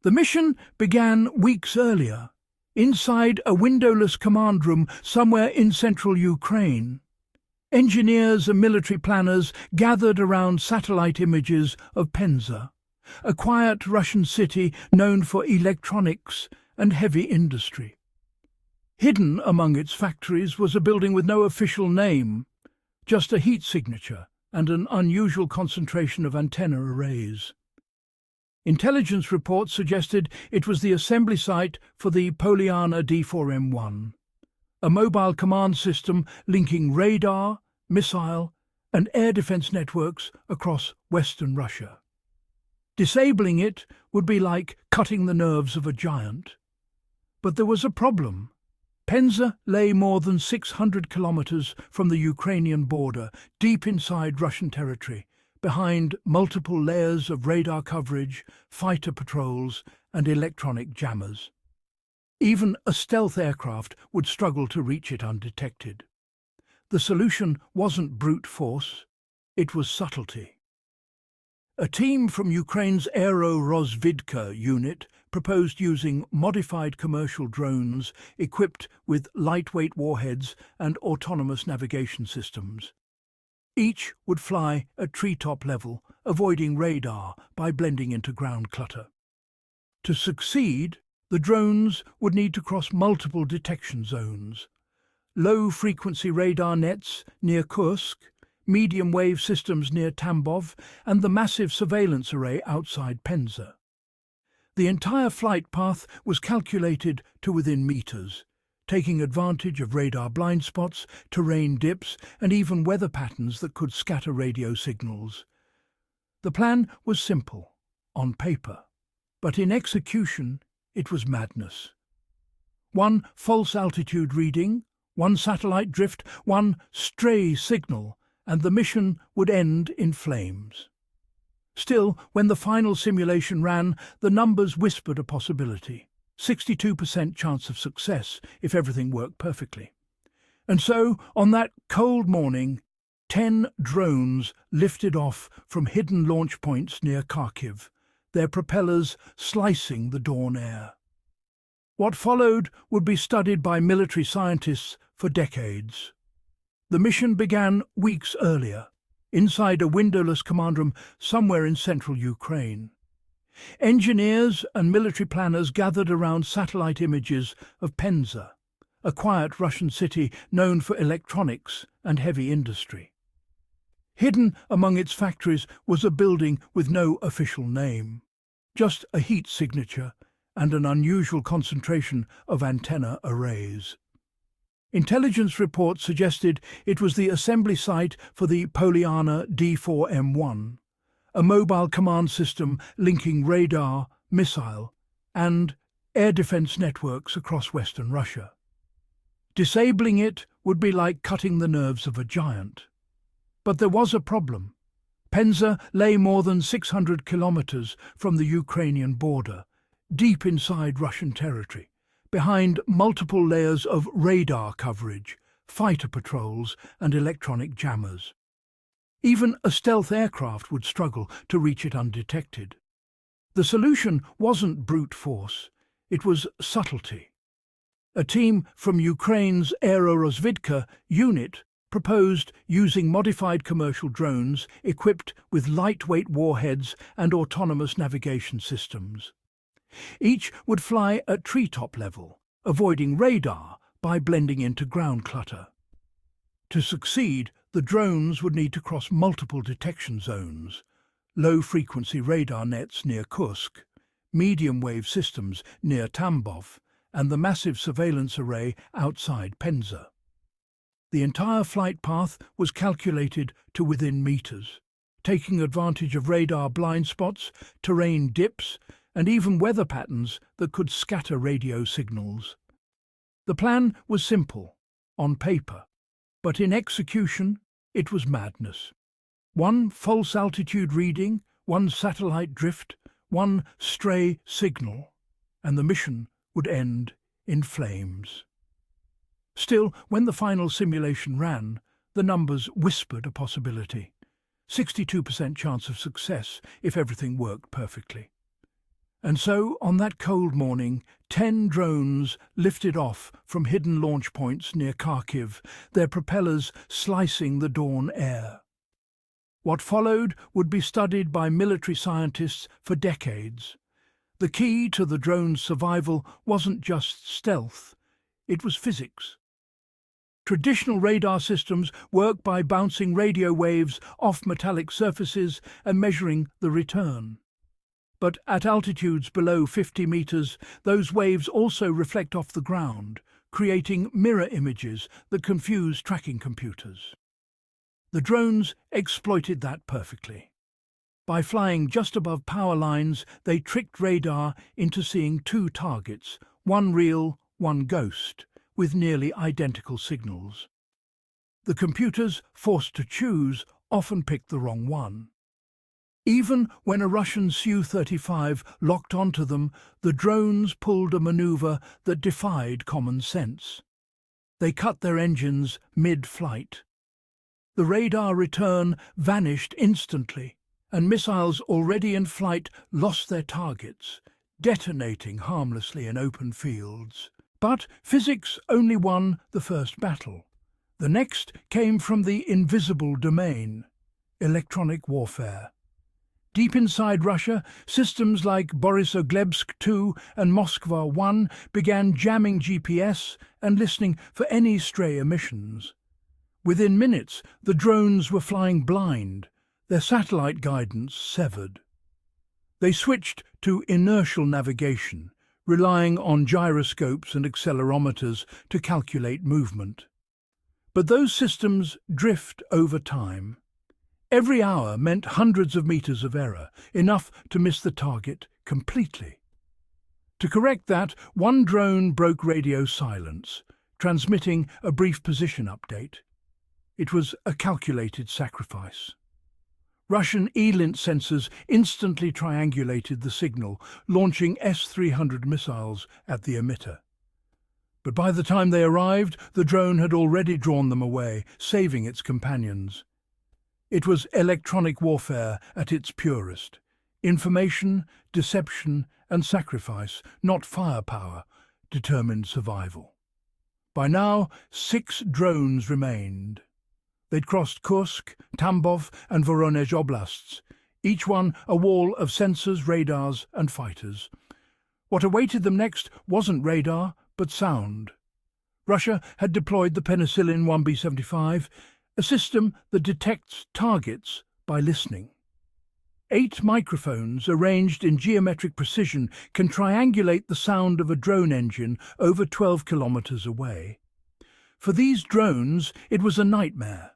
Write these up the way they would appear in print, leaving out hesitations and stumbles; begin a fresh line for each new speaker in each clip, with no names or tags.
The mission began weeks earlier, inside a windowless command room somewhere in central Ukraine. Engineers and military planners gathered around satellite images of Penza, a quiet Russian city known for electronics and heavy industry. Hidden among its factories was a building with no official name, just a heat signature and an unusual concentration of antenna arrays. Intelligence reports suggested it was the assembly site for the Poliana D4M1, a mobile command system linking radar, missile and air defense networks across western Russia. Disabling it would be like cutting the nerves of a giant. But there was a problem. Penza lay more than 600 kilometers from the Ukrainian border, deep inside Russian territory, behind multiple layers of radar coverage, fighter patrols and electronic jammers. Even a stealth aircraft would struggle to reach it undetected. The solution wasn't brute force, it was subtlety. A team from Ukraine's aero-rozvidka unit proposed using modified commercial drones equipped with lightweight warheads and autonomous navigation systems. Each would fly at treetop level, avoiding radar by blending into ground clutter. To succeed, the drones would need to cross multiple detection zones. Low-frequency radar nets near Kursk, medium-wave systems near Tambov, and the massive surveillance array outside Penza. The entire flight path was calculated to within meters, taking advantage of radar blind spots, terrain dips, and even weather patterns that could scatter radio signals. The plan was simple, on paper, but in execution it was madness. One false altitude reading, one satellite drift, one stray signal, and the mission would end in flames. Still, when the final simulation ran, the numbers whispered a possibility. 62% chance of success if everything worked perfectly. And so, on that cold morning, 10 drones lifted off from hidden launch points near Kharkiv, their propellers slicing the dawn air. What followed would be studied by military scientists for decades. The mission began weeks earlier, inside a windowless command room somewhere in central Ukraine. Engineers and military planners gathered around satellite images of Penza, a quiet Russian city known for electronics and heavy industry. Hidden among its factories was a building with no official name, just a heat signature and an unusual concentration of antenna arrays. Intelligence reports suggested it was the assembly site for the Poliana D4M1, a mobile command system linking radar, missile, and air defense networks across western Russia. Disabling it would be like cutting the nerves of a giant. But there was a problem. Penza lay more than 600 kilometers from the Ukrainian border, deep inside Russian territory, behind multiple layers of radar coverage, fighter patrols and electronic jammers. Even a stealth aircraft would struggle to reach it undetected. The solution wasn't brute force, it was subtlety. A team from Ukraine's aero-rozvidka unit proposed using modified commercial drones equipped with lightweight warheads and autonomous navigation systems. Each would fly at treetop level, avoiding radar by blending into ground clutter. To succeed, the drones would need to cross multiple detection zones, low-frequency radar nets near Kursk, medium-wave systems near Tambov, and the massive surveillance array outside Penza. The entire flight path was calculated to within meters, taking advantage of radar blind spots, terrain dips, and even weather patterns that could scatter radio signals. The plan was simple, on paper, but in execution it was madness. One false altitude reading, one satellite drift, one stray signal, and the mission would end in flames. Still, when the final simulation ran, the numbers whispered a possibility. 62% chance of success if everything worked perfectly. And so, on that cold morning, 10 drones lifted off from hidden launch points near Kharkiv, their propellers slicing the dawn air. What followed would be studied by military scientists for decades. The key to the drone's survival wasn't just stealth, it was physics. Traditional radar systems work by bouncing radio waves off metallic surfaces and measuring the return. But at altitudes below 50 meters, those waves also reflect off the ground, creating mirror images that confuse tracking computers. The drones exploited that perfectly. By flying just above power lines, they tricked radar into seeing two targets, one real, one ghost, with nearly identical signals. The computers, forced to choose, often picked the wrong one. Even when a Russian Su-35 locked onto them, the drones pulled a maneuver that defied common sense. They cut their engines mid-flight. The radar return vanished instantly, and missiles already in flight lost their targets, detonating harmlessly in open fields. But physics only won the first battle. The next came from the invisible domain, electronic warfare. Deep inside Russia, systems like Borisogledsk II and Moskva I began jamming GPS and listening for any stray emissions. Within minutes, the drones were flying blind, their satellite guidance severed. They switched to inertial navigation, relying on gyroscopes and accelerometers to calculate movement. But those systems drift over time. Every hour meant hundreds of meters of error, enough to miss the target completely. To correct that, one drone broke radio silence, transmitting a brief position update. It was a calculated sacrifice. Russian ELINT sensors instantly triangulated the signal, launching S-300 missiles at the emitter. But by the time they arrived, the drone had already drawn them away, saving its companions. It was electronic warfare at its purest. Information, deception, and sacrifice, not firepower, determined survival. By now, 6 drones remained. They'd crossed Kursk, Tambov, and Voronezh oblasts, each one a wall of sensors, radars, and fighters. What awaited them next wasn't radar, but sound. Russia had deployed the Penicillin 1B75, a system that detects targets by listening. 8 microphones arranged in geometric precision can triangulate the sound of a drone engine over 12 kilometers away. For these drones, it was a nightmare.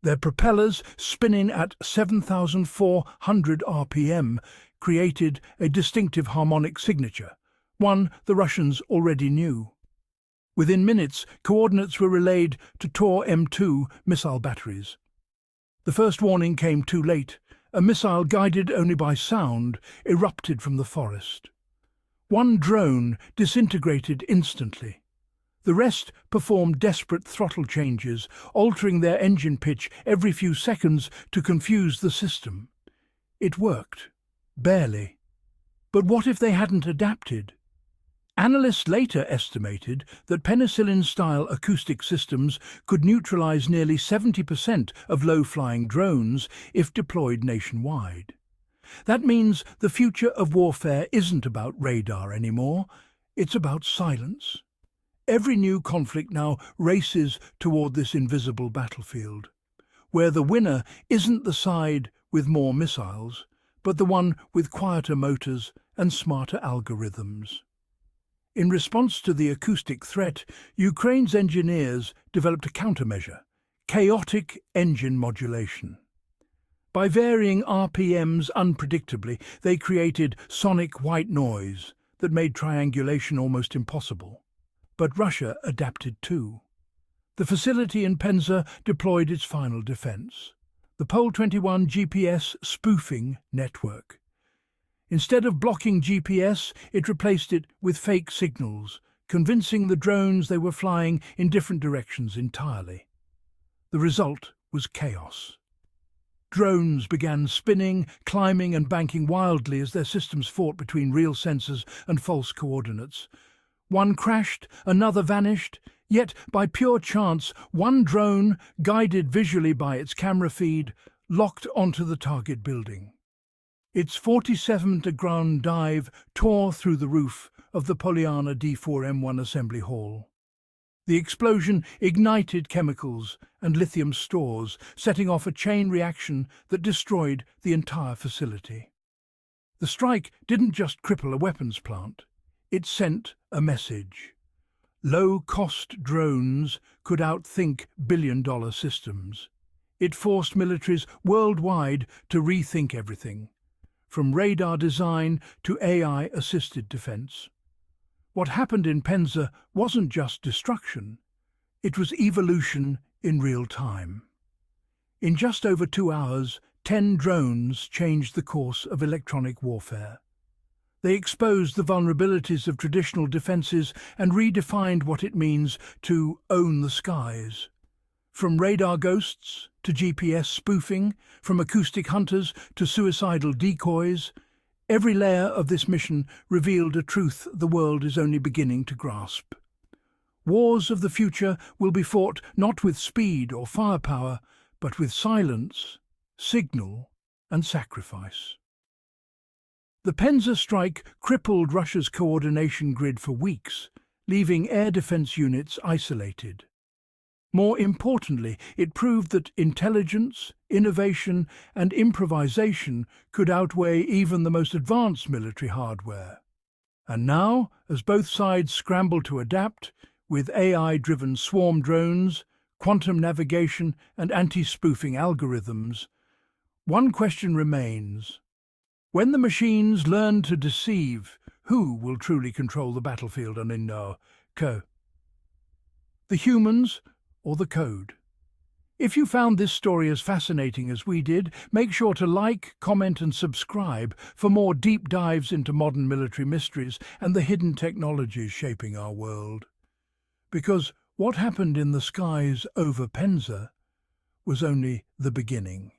Their propellers, spinning at 7,400 RPM, created a distinctive harmonic signature, one the Russians already knew. Within minutes, coordinates were relayed to Tor M2 missile batteries. The first warning came too late. A missile guided only by sound erupted from the forest. One drone disintegrated instantly. The rest performed desperate throttle changes, altering their engine pitch every few seconds to confuse the system. It worked. Barely. But what if they hadn't adapted? Analysts later estimated that Penicillin-style acoustic systems could neutralize nearly 70% of low-flying drones if deployed nationwide. That means the future of warfare isn't about radar anymore, it's about silence. Every new conflict now races toward this invisible battlefield, where the winner isn't the side with more missiles, but the one with quieter motors and smarter algorithms. In response to the acoustic threat, Ukraine's engineers developed a countermeasure: chaotic engine modulation. By varying RPMs unpredictably, they created sonic white noise that made triangulation almost impossible. But Russia adapted too. The facility in Penza deployed its final defense: the Pol-21 GPS spoofing network. Instead of blocking GPS, it replaced it with fake signals, convincing the drones they were flying in different directions entirely. The result was chaos. Drones began spinning, climbing and banking wildly as their systems fought between real sensors and false coordinates. One crashed, another vanished, yet by pure chance, one drone, guided visually by its camera feed, locked onto the target building. Its 47-degree dive tore through the roof of the Polyana D4M1 assembly hall. The explosion ignited chemicals and lithium stores, setting off a chain reaction that destroyed the entire facility. The strike didn't just cripple a weapons plant, it sent a message. Low-cost drones could outthink billion-dollar systems. It forced militaries worldwide to rethink everything, from radar design to AI-assisted defense. What happened in Penza wasn't just destruction, it was evolution in real time. In just over 2 hours, 10 drones changed the course of electronic warfare. They exposed the vulnerabilities of traditional defenses and redefined what it means to own the skies. From radar ghosts to GPS spoofing, from acoustic hunters to suicidal decoys, every layer of this mission revealed a truth the world is only beginning to grasp. Wars of the future will be fought not with speed or firepower, but with silence, signal, and sacrifice. The Penza strike crippled Russia's coordination grid for weeks, leaving air defense units isolated. More importantly, it proved that intelligence, innovation, and improvisation could outweigh even the most advanced military hardware. And now, as both sides scramble to adapt, with AI-driven swarm drones, quantum navigation, and anti-spoofing algorithms, one question remains. When the machines learn to deceive, who will truly control the battlefield and in co? The humans or the code? If you found this story as fascinating as we did, make sure to like, comment and subscribe for more deep dives into modern military mysteries and the hidden technologies shaping our world. Because what happened in the skies over Penza was only the beginning.